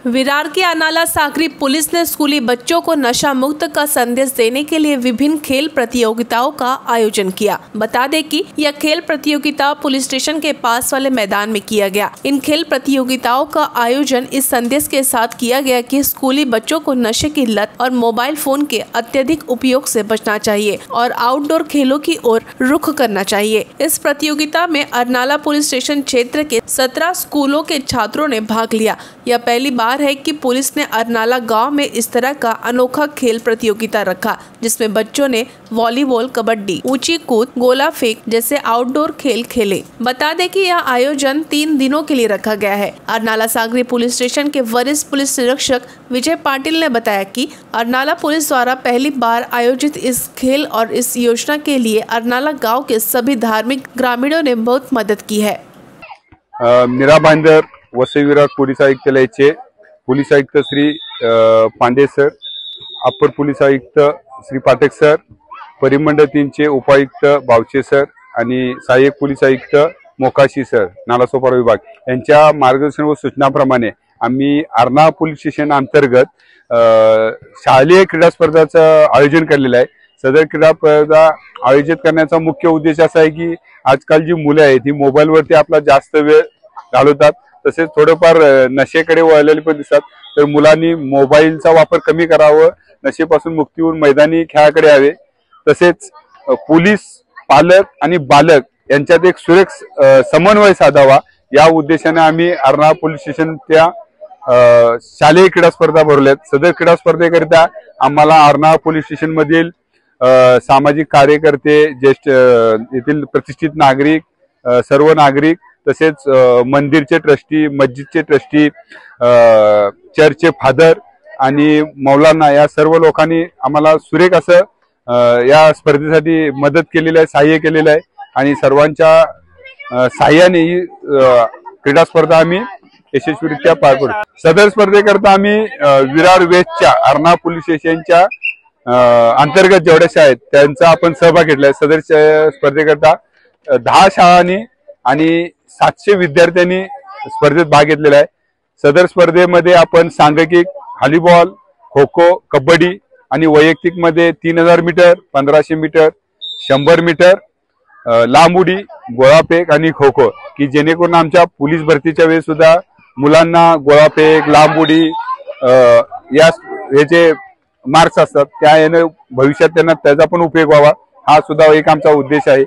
विरार के अरनाला साकरी police ने स्कूली बच्चों को नशा मुक्त का संदेश देने के लिए विभिन्न खेल प्रतियोगिताओं का आयोजन किया। बता दें कि यह खेल प्रतियोगिता पुलिस स्टेशन के पास वाले मैदान में किया गया। इन खेल प्रतियोगिताओं का आयोजन इस संदेश के साथ किया गया कि स्कूली बच्चों को नशे की लत और मोबाइल फोन के अत्यधिक उपयोग से बचना चाहिए और आउटडोर खेलों की ओर रुख करना चाहिए। इस प्रतियोगिता में अरनाला पुलिस स्टेशन क्षेत्र के 17 स्कूलों के छात्रों ने भाग लिया। यह पहली बार है कि पुलिस ने अरनाला गांव में इस तरह का अनोखा खेल प्रतियोगिता रखा, जिसमें बच्चों ने वॉलीबॉल, कबड्डी, ऊंची कूद, गोला फेंक जैसे आउटडोर खेल खेले। बता दें कि यह आयोजन 3 दिनों के लिए रखा गया है। अरनाला सागरी पुलिस स्टेशन के वरिष्ठ पुलिस निरीक्षक विजय पाटिल ने बताया कि अरनाला पुलिस द्वारा पहली बार आयोजित इस खेल और इस योजना के लिए अरनाला गाँव के सभी धार्मिक ग्रामीणों ने बहुत मदद की है। मीरा भाईंदर वसई विरार पोलीस आयुक्तालयाचे पोलीस आयुक्त श्री पांडे सर, अपर पोलीस आयुक्त श्री पाठक सर, परिमंडळ 3 चे उपायुक्त बावचे सर आणि सहाय्यक पोलीस आयुक्त मोकाशी सर, नालासोपारा विभाग यांच्या मार्गदर्शन व सूचनाप्रमाणे आम्ही अरनाळा पोलीस स्टेशन अंतर्गत शालेय क्रीडा स्पर्धाचं आयोजन केलेलं आहे। सदर क्रीडा स्पर्धा आयोजित करण्याचा मुख्य उद्देश असा आहे की आजकाल जी मुले आहेत ही मोबाईल वरती आपला जास्त वेळ घालवतात, तसेच थोडंफार नशेकडे वळलेले पण दिसतात। तर मुलांनी मोबाईलचा वापर कमी करावा, नशेपासून मुक्ती होऊन मैदानी खेळाकडे यावे। तसेच पोलीस, पालक आणि बालक यांच्यात एक सुरेख समन्वय साधावा या उद्देशाने आम्ही अरनाळा पोलीस स्टेशन त्या शालेय क्रीडा स्पर्धा भरवल्यात। सदर क्रीडा स्पर्धेकरिता आम्हाला अरनाळा पोलीस स्टेशन मधील सामाजिक कार्यकर्ते, ज्येष्ठ येथील प्रतिष्ठित नागरिक, सर्व नागरिक, तसेच मंदिरचे ट्रस्टी, मस्जिदचे ट्रस्टी, चर्चचे फादर आणि मौलाना या सर्व लोकांनी आम्हाला सुरेख असं या स्पर्धेसाठी मदत केलेली आहे, सहाय्य केलेलं आहे आणि सर्वांच्या सहाय्याने ही क्रीडा स्पर्धा आम्ही यशस्वीरित्या पार पडू। सदर स्पर्धेकरता आम्ही विरार वेस्टच्या अरनाळा पोलीस स्टेशनच्या अंतर्गत जेवढ्या शाळा आहेत त्यांचा आपण सहभाग घेतलाय। सदर स्पर्धेकरता 10 शाळांनी आणि 700 विद्यार्थ्यांनी स्पर्धेत भाग घेतलेला आहे। सदर स्पर्धेमध्ये आपण सांघिक व्हॉलीबॉल, खो खो, कबड्डी आणि वैयक्तिक मध्ये 3000 मीटर, 1500 मीटर, 100 मीटर, लांब उडी, गोळाफेक आणि खो खो की जेणेकरून आमच्या पोलीस भरतीच्या वेळेस सुद्धा मुलांना गोळाफेक, लांब उडी या हे जे मार्क्स असतात त्या भविष्यात त्यांना त्याचा पण उपयोग व्हावा, हा सुद्धा एक आमचा उद्देश आहे।